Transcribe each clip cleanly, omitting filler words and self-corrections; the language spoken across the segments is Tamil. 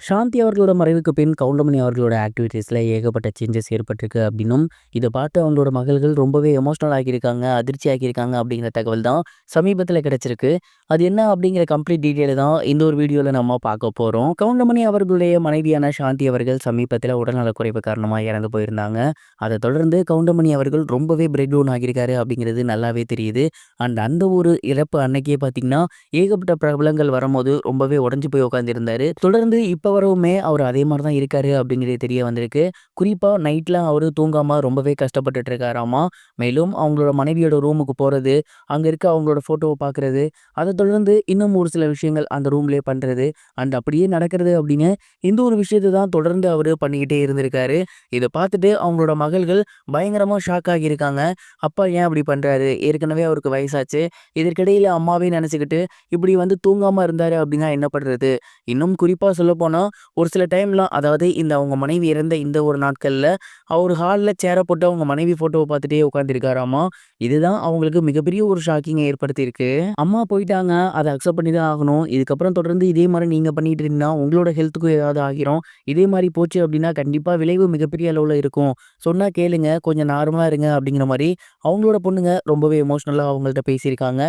சாந்தி அவர்களோட மறைவுக்கு பின் கவுண்டமணி அவர்களோட ஆக்டிவிட்டீஸ்ல ஏகப்பட்ட சேஞ்சஸ் ஏற்பட்டிருக்கு அப்படின்னும், இத பார்த்து அவங்களோட மகள்கள் ரொம்பவே எமோஷனல் ஆகியிருக்காங்க, அதிர்ச்சி ஆகியிருக்காங்க அப்படிங்கிற தகவல் தான் சமீபத்தில கிடைச்சிருக்கு. அது என்ன அப்படிங்கிற கம்ப்ளீட் டீட்டெயில் தான் இந்த ஒரு வீடியோல நம்ம பார்க்க போறோம். கவுண்டமணி அவர்களுடைய மனைவியான சாந்தி அவர்கள் சமீபத்தில உடல்நலக்குறைவு காரணமா இறந்து போயிருந்தாங்க. அத தொடர்ந்து கவுண்டமணி அவர்கள் ரொம்பவே பிரெக் டவுன் ஆகியிருக்காரு அப்படிங்கிறது நல்லாவே தெரியுது. அந்த ஒரு இறப்பு அன்னைக்கே பார்த்தீங்கன்னா, ஏகப்பட்ட பிரபலங்கள் வரும்போது ரொம்பவே உடைஞ்சு போய் உட்கார்ந்திருந்தாரு. தொடர்ந்து இப்ப வரவுமே அவரு அதே மாரி தான் இருக்காரு அப்படிங்கிறது தெரிய வந்திருக்கு. குறிப்பா நைட்ல அவரு தூங்காம ரொம்பவே கஷ்டப்பட்டுட்டு இருக்காராமா. மேலும் அவங்களோட மனைவியோட ரூமுக்கு போறது, அங்க இருக்க அவங்களோட ஃபோட்டோவ பார்க்குறது, அத தொடர்ந்து இன்னும் ஒரு சில விஷயங்கள் அந்த ரூம்லயே பண்றது, அப்படியே நடக்கிறது அப்படின்னு இந்த ஒரு விஷயத்த தான் தொடர்ந்து அவரு பண்ணிக்கிட்டே இருந்திருக்காரு. இத பார்த்துட்டு அவங்களோட மகள்கள் பயங்கரமா ஷாக் ஆகியிருக்காங்க. அப்பா ஏன் அப்படி பண்றாரு? ஏற்கனவே அவருக்கு வயசாச்சு. இதற்கிடையில அம்மாவே நெனச்சுக்கிட்டு இப்படி தூங்காம இருந்தாரு அப்படின்னா என்ன பண்றது? இன்னும் குறிப்பா சொல்லப்போனா, ஒரு சில டைம்லாம் அதாவது அவங்க மனைவி இறந்த இந்த ஒரு நாட்கள்ல, அவரு ஹால்ல சேர போட்டு அவங்க மனைவி ஃபோட்டோவ பார்த்துட்டே உட்கார்ந்திருக்காராமா. இதுதான் அவங்களுக்கு மிகப்பெரிய ஒரு ஷாக்கிங்க ஏற்படுத்தியிருக்கு. அம்மா போயிட்டாங்க. அத அக்செப்ட் பண்ணி தான் ஆகணும். இதுக்கப்புறம் தொடர்ந்து இதே மாரி நீங்க பண்ணிட்டு இருந்தீங்கன்னா, உங்களோட ஹெல்த்துக்கும் ஏதாவது ஆகிரும். இதே மாரி போச்சு அப்படின்னா, கண்டிப்பா விளைவு மிகப்பெரிய அளவுல இருக்கும். சொன்னா கேளுங்க. கொஞ்சம் நார்மலா இருங்க அப்படிங்கிற மாரி, அவங்களோட பொண்ணுங்க ரொம்பவே எமோஷனலா அவங்கள்ட்ட பேசியிருக்காங்க.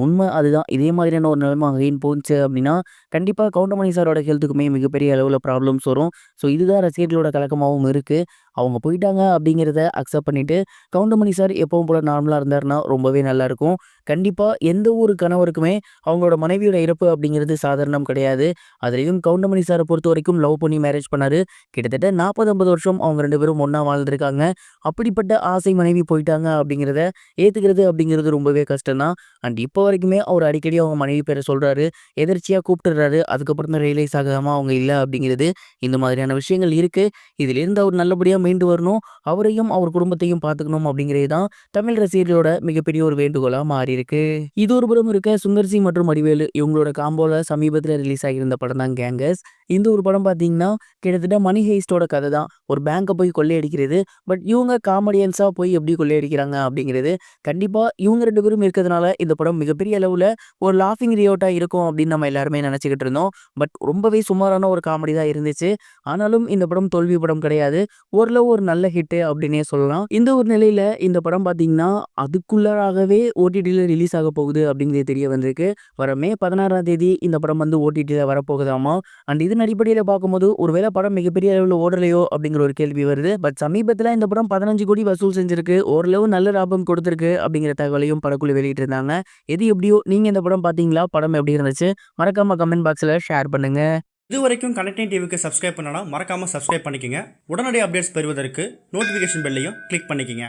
உண்ம அதுதான். இதே மாதிரியான ஒரு நிலைமை அகைன் போணுச்சு அப்படின்னா, கண்டிப்பா கவுண்டமணி சாரோட ஹெல்த்துக்குமே மிகப்பெரிய அளவுல ப்ராப்ளம்ஸ் வரும். ஸோ இதுதான் ரசிகர்களோட கலக்கமாவும் இருக்கு. அவங்க போயிட்டாங்க அப்படிங்கிறத அக்செப்ட் பண்ணிட்டு, கவுண்டமணி சார் எப்பவும் போல நார்மலா இருந்தாருன்னா ரொம்பவே நல்லாயிருக்கும். கண்டிப்பா எந்த ஒரு கணவருக்குமே அவங்களோட மனைவியோட இறப்பு அப்படிங்கிறது சாதாரணம் கிடையாது. அதுலயும் கவுண்டமணி சார பொறுத்தவரைக்கும் லவ் பண்ணி மேரேஜ் பண்ணாரு. கிட்டத்தட்ட 40, 50 வருஷம் அவங்க 2 பேரும் ஒண்ணா வாழ்ந்திருக்காங்க. அப்படிப்பட்ட ஆசை மனைவி போயிட்டாங்க அப்படிங்கிறத ஏத்துக்கிறது அப்படிங்கிறது ரொம்பவே கஷ்டம் தான். இப்போ வரைக்குமே அவர் அடிக்கடி அவங்க மனைவி பேர சொல்றாரு. எதர்ச்சியா கூப்பிட்டுறாரு. அதுக்கப்புறம் தான் ரியலைஸ் ஆகாம அவங்க இல்ல அப்படிங்கிறது. இந்த மாதிரியான விஷயங்கள் இருக்கு. இதிலிருந்து அவர் நல்லபடியா மீண்டு வரணும். அவரையும், அவர் குடும்பத்தையும் பார்த்துக்கணும் அப்படிங்கிறது தான் தமிழ் ரசிகர்களோட மிகப்பெரிய ஒரு வேண்டுகோளா மாறியிருக்கு. இது ஒரு புறம் இருக்க சுந்தர் சி மற்றும் வடிவேலு இவங்களோட காம்போல சமீபத்தில ரிலீஸ் ஆகியிருந்த படம் தான் கேங்கர்ஸ். இந்த ஒரு படம் பார்த்தீங்கன்னா, கிட்டத்தட்ட மணி ஹெய்ஸ்ட்டோட கதை தான். ஒரு பேங்க போய் கொள்ளையடிக்கிறது. பட் இவங்க காமெடியன்ஸா போய் எப்படி கொள்ளையடிக்கிறாங்க அப்படிங்கிறது. கண்டிப்பா இவங்க 2 பேரும் இருக்கிறதுனால இந்த படம் மிகப்பெரிய அளவுல ஒரு லாஃபிங் ரியோட்டா இருக்கும் அப்படின்னு நம்ம எல்லாருமே நினைச்சுக்கிட்டு இருந்தோம். பட் ரொம்பவே சுமாரான ஒரு காமெடி தான் இருந்துச்சு. ஆனாலும் இந்த படம் தோல்வி படம் கிடையாது. ஓரளவு ஒரு நல்ல ஹிட்டு அப்படின்னே சொல்லலாம். இந்த ஒரு நிலையில இந்த படம் பார்த்தீங்கன்னா, அதுக்குள்ளாகவே ஓடிடில ரிலீஸ் ஆக போகுது அப்படிங்கிறது தெரிய வந்திருக்கு. வர மே 16ஆம் தேதி இந்த படம் ஓடிடில வரப்போகுதாமா. இதன் அடிப்படையில பார்க்கும்போது, ஒருவேளை படம் மிகப்பெரிய அளவுல ஓடலையோ அப்படிங்கிற ஒரு கேள்வி வருது. பட் சமீபத்தில இந்த படம் 15 கோடி வசூல் செஞ்சிருக்கு. ஓரளவு நல்ல லாபம் கொடுத்திருக்கு அப்படிங்கிற தகவலையும் படக்குழு வெளியிட்டிருந்தாங்க. எது எப்படியோ நீங்க இந்த படம் பார்த்தீங்களா? படம் எப்படி இருந்துச்சு? மறக்காம கமெண்ட் பாக்ஸ்ல ஷேர் பண்ணுங்க. இதுவரைக்கும் கனெக்டிங் டிவிக்கு சப்ஸ்கிரைப் பண்ணனா மறக்காம சப்ஸ்கிரைப் பண்ணிக்கங்க. உடனடி அப்டேட்ஸ் பெறுவதற்கு நோட்டிஃபிகேஷன் பெல்லையும் கிளிக் பண்ணிக்கங்க.